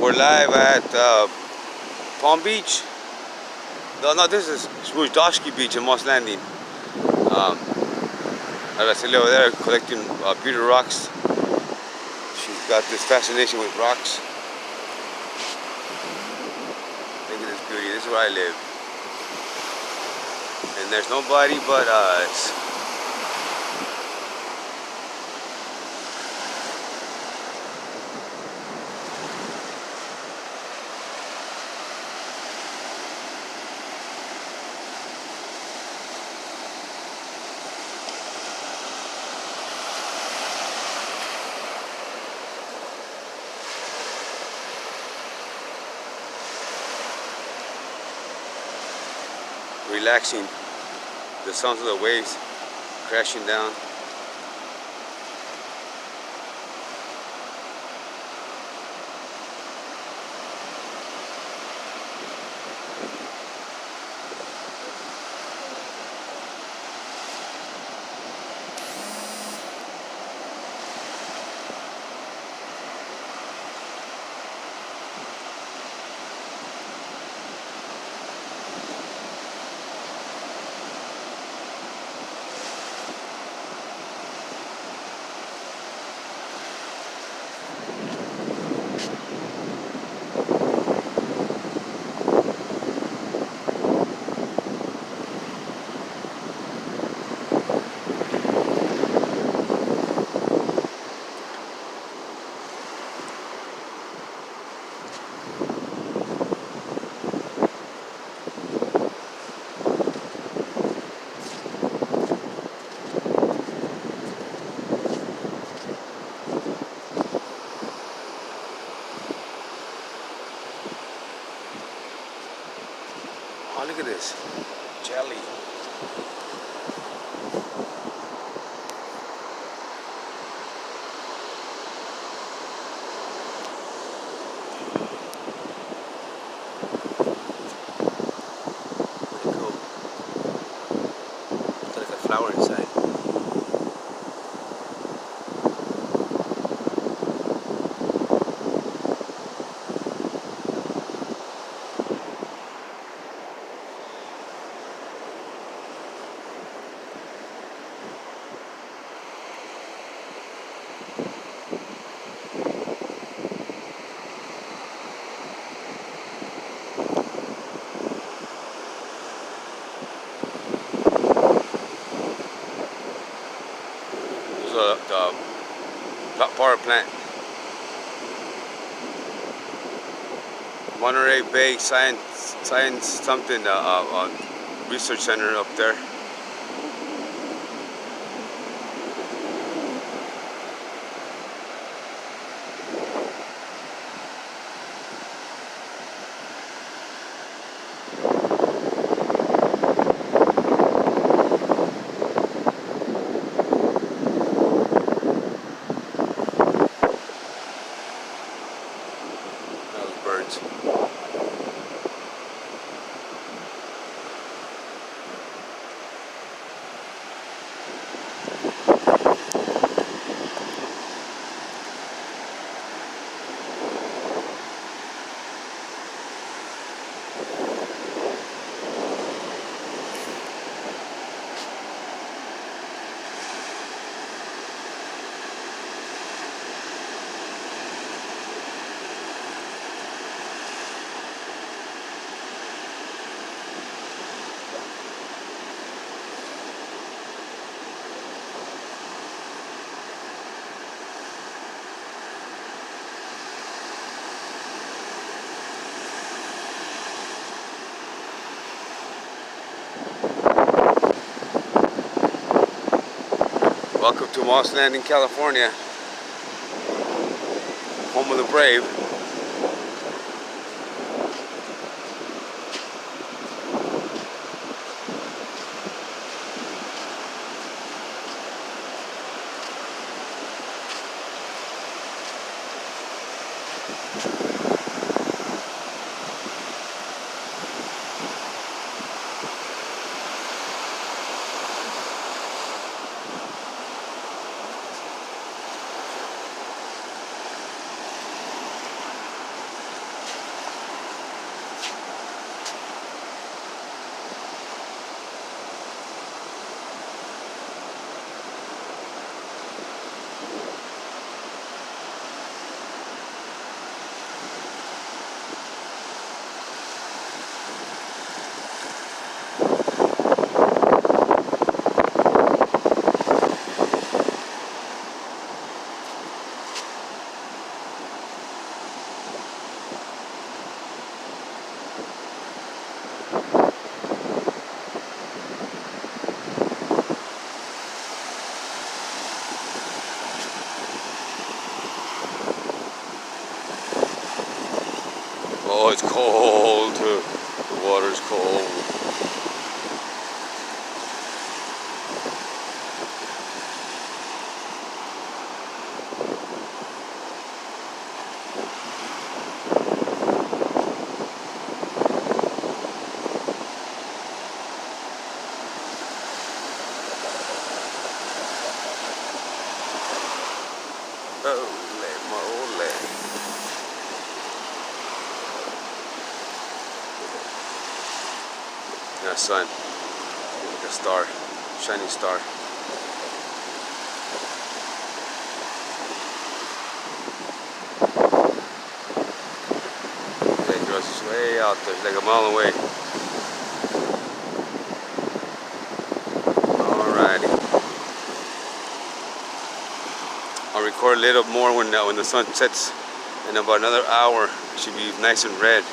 We're live at Palm Beach. No, this is Doshki Beach in Moss Landing. Araceli over there collecting beauty rocks. She's got this fascination with rocks. Look at this beauty. This is where I live. And there's nobody but us. Relaxing, the sounds of the waves crashing down. Oh, look at this jelly. Pretty cool. It's like a flower inside. The power plant. Monterey Bay Science something research center up there. Birds. Welcome to Moss Landing, California, home of the brave. Oh, it's cold too. The water's cold. Yeah, sun, like a star, shining star. That girl's just way out there, like a mile away. Alrighty. I'll record a little more when the sun sets in about another hour. It should be nice and red.